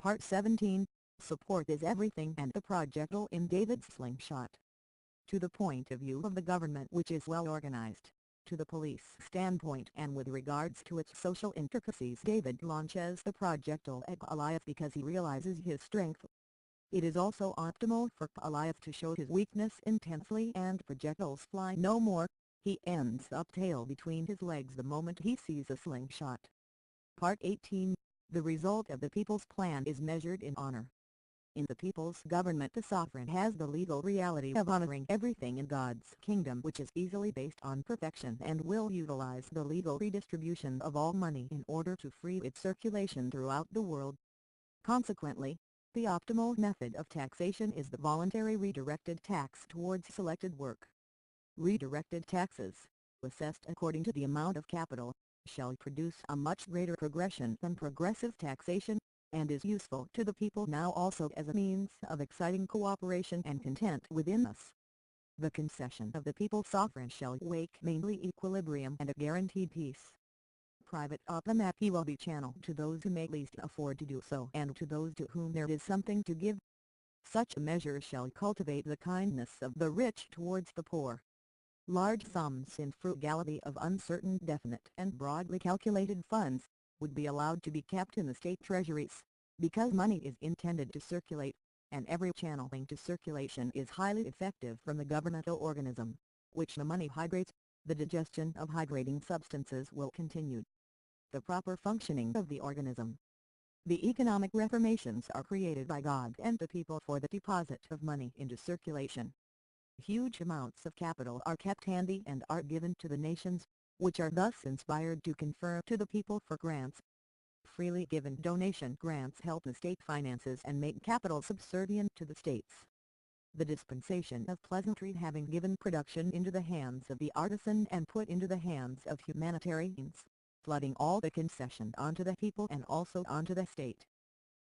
Part 17, Support is Everything and the Projectile in David's Slingshot. To the point of view of the government which is well organized, to the police standpoint and with regards to its social intricacies, David launches the projectile at Goliath because he realizes his strength. It is also optimal for Goliath to show his weakness intensely and projectiles fly no more. He ends up tail between his legs the moment he sees a slingshot. Part 18, The result of the people's plan is measured in honor. In the people's government, the sovereign has the legal reality of honoring everything in God's kingdom, which is easily based on perfection, and will utilize the legal redistribution of all money in order to free its circulation throughout the world. Consequently, the optimal method of taxation is the voluntary redirected tax towards selected work. Redirected taxes, assessed according to the amount of capital, shall produce a much greater progression than progressive taxation, and is useful to the people now also as a means of exciting cooperation and content within us. The concession of the people sovereign shall wake mainly equilibrium and a guaranteed peace. Private optimaki will be channeled to those who may least afford to do so and to those to whom there is something to give. Such measures shall cultivate the kindness of the rich towards the poor. Large sums in frugality of uncertain, definite and broadly calculated funds, would be allowed to be kept in the state treasuries, because money is intended to circulate, and every channeling to circulation is highly effective from the governmental organism, which the money hydrates. The digestion of hydrating substances will continue. The proper functioning of the organism. The economic reformations are created by God and the people for the deposit of money into circulation. Huge amounts of capital are kept handy and are given to the nations, which are thus inspired to confer to the people for grants. Freely given donation grants help the state finances and make capital subservient to the states. The dispensation of pleasantry having given production into the hands of the artisan and put into the hands of humanitarians, flooding all the concession onto the people and also onto the state.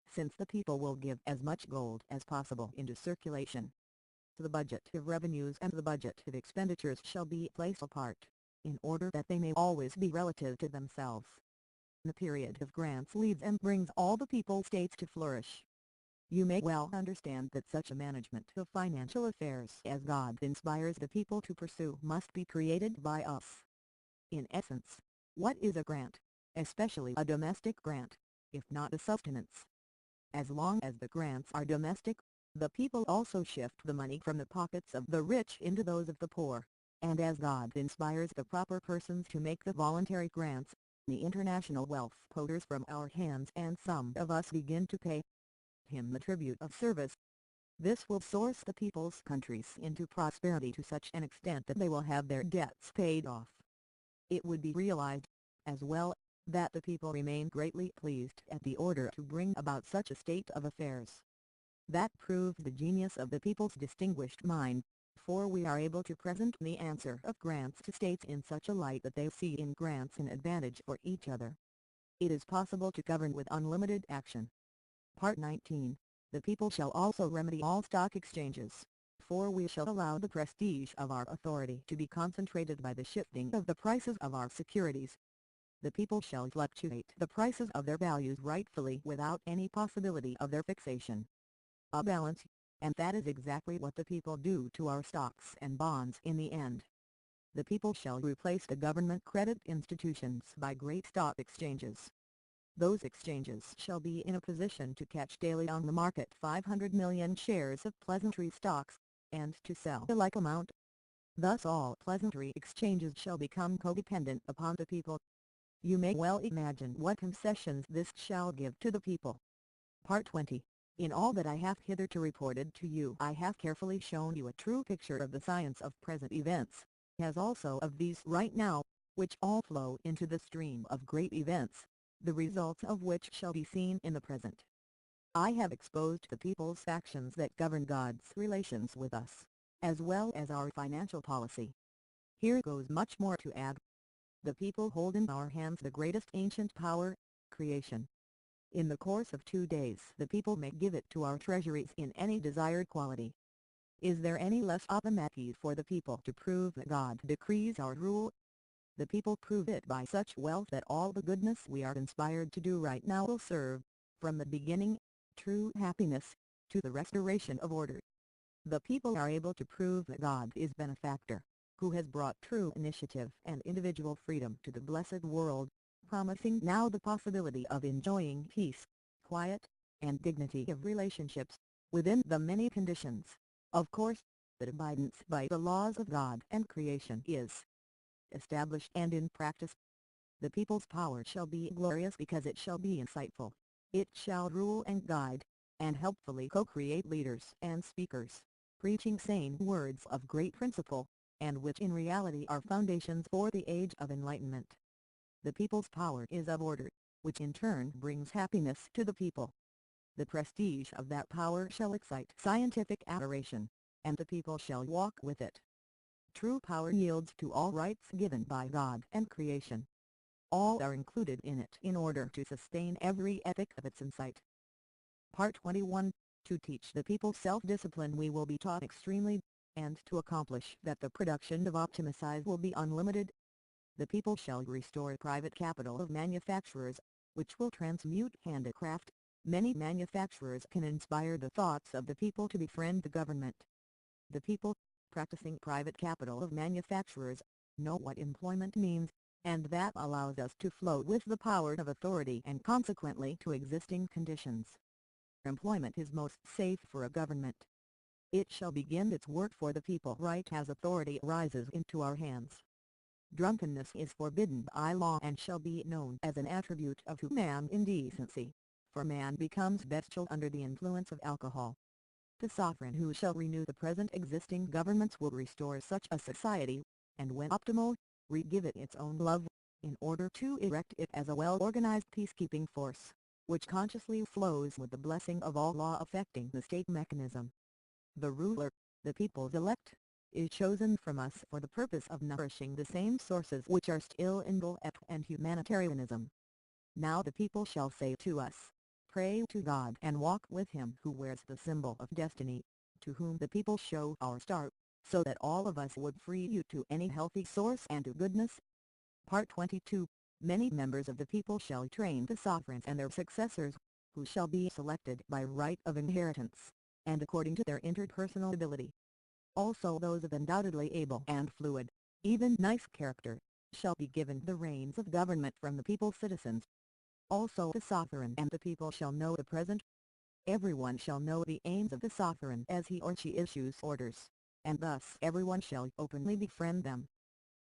Since the people will give as much gold as possible into circulation, the budget of revenues and the budget of expenditures shall be placed apart, in order that they may always be relative to themselves. The period of grants leads and brings all the people states to flourish. You may well understand that such a management of financial affairs as God inspires the people to pursue must be created by us. In essence, what is a grant, especially a domestic grant, if not a sustenance? As long as the grants are domestic, the people also shift the money from the pockets of the rich into those of the poor, and as God inspires the proper persons to make the voluntary grants, the international wealth pours from our hands and some of us begin to pay Him the tribute of service. This will source the people's countries into prosperity to such an extent that they will have their debts paid off. It would be realized, as well, that the people remain greatly pleased at the order to bring about such a state of affairs. That proves the genius of the people's distinguished mind, for we are able to present the answer of grants to states in such a light that they see in grants an advantage for each other. It is possible to govern with unlimited action. Part 19, The people shall also remedy all stock exchanges, for we shall allow the prestige of our authority to be concentrated by the shifting of the prices of our securities. The people shall fluctuate the prices of their values rightfully without any possibility of their fixation. A balance, and that is exactly what the people do to our stocks and bonds in the end. The people shall replace the government credit institutions by great stock exchanges. Those exchanges shall be in a position to catch daily on the market 500 million shares of pleasantry stocks, and to sell a like amount. Thus all pleasantry exchanges shall become codependent upon the people. You may well imagine what concessions this shall give to the people. Part 20. In all that I have hitherto reported to you I have carefully shown you a true picture of the science of present events, as also of these right now, which all flow into the stream of great events, the results of which shall be seen in the present. I have exposed the people's actions that govern God's relations with us, as well as our financial policy. Here goes much more to add. The people hold in our hands the greatest ancient power, creation. In the course of 2 days the people may give it to our treasuries in any desired quality. Is there any less optimaki for the people to prove that God decrees our rule? The people prove it by such wealth that all the goodness we are inspired to do right now will serve, from the beginning, true happiness, to the restoration of order. The people are able to prove that God is benefactor, who has brought true initiative and individual freedom to the blessed world, promising now the possibility of enjoying peace, quiet, and dignity of relationships, within the many conditions, of course, that abidance by the laws of God and creation is established and in practice. The people's power shall be glorious because it shall be insightful. It shall rule and guide, and helpfully co-create leaders and speakers, preaching sane words of great principle, and which in reality are foundations for the age of enlightenment. The people's power is of order, which in turn brings happiness to the people. The prestige of that power shall excite scientific adoration, and the people shall walk with it. True power yields to all rights given by God and creation. All are included in it in order to sustain every ethic of its insight. Part 21. To teach the people self-discipline we will be taught extremely, and to accomplish that the production of optimize will be unlimited. The people shall restore private capital of manufacturers, which will transmute handicraft. Many manufacturers can inspire the thoughts of the people to befriend the government. The people, practicing private capital of manufacturers, know what employment means, and that allows us to flow with the power of authority and consequently to existing conditions. Employment is most safe for a government. It shall begin its work for the people right as authority rises into our hands. Drunkenness is forbidden by law and shall be known as an attribute of human indecency, for man becomes bestial under the influence of alcohol. The sovereign who shall renew the present existing governments will restore such a society, and when optimal, re-give it its own love, in order to erect it as a well-organized peacekeeping force, which consciously flows with the blessing of all law affecting the state mechanism. The ruler, the people's elect, is chosen from us for the purpose of nourishing the same sources which are still in intellect and humanitarianism. Now the people shall say to us, pray to God and walk with him who wears the symbol of destiny, to whom the people show our star, so that all of us would free you to any healthy source and to goodness. Part 22. Many members of the people shall train the sovereigns and their successors, who shall be selected by right of inheritance, and according to their interpersonal ability. Also those of undoubtedly able and fluid, even nice character, shall be given the reins of government from the people's citizens. Also the sovereign and the people shall know the present. Everyone shall know the aims of the sovereign as he or she issues orders, and thus everyone shall openly befriend them.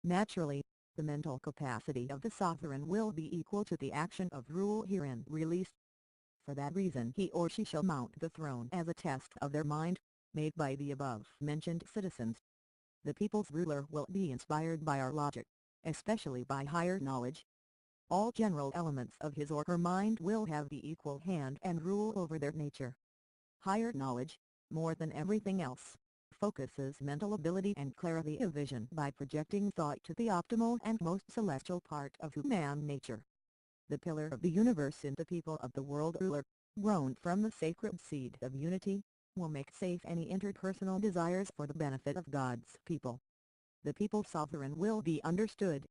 Naturally, the mental capacity of the sovereign will be equal to the action of rule herein released. For that reason he or she shall mount the throne as a test of their mind, made by the above-mentioned citizens. The people's ruler will be inspired by our logic, especially by higher knowledge. All general elements of his or her mind will have the equal hand and rule over their nature. Higher knowledge, more than everything else, focuses mental ability and clarity of vision by projecting thought to the optimal and most celestial part of human nature. The pillar of the universe in the people of the world ruler, grown from the sacred seed of unity, will make safe any interpersonal desires for the benefit of God's people. The people's sovereign will be understood,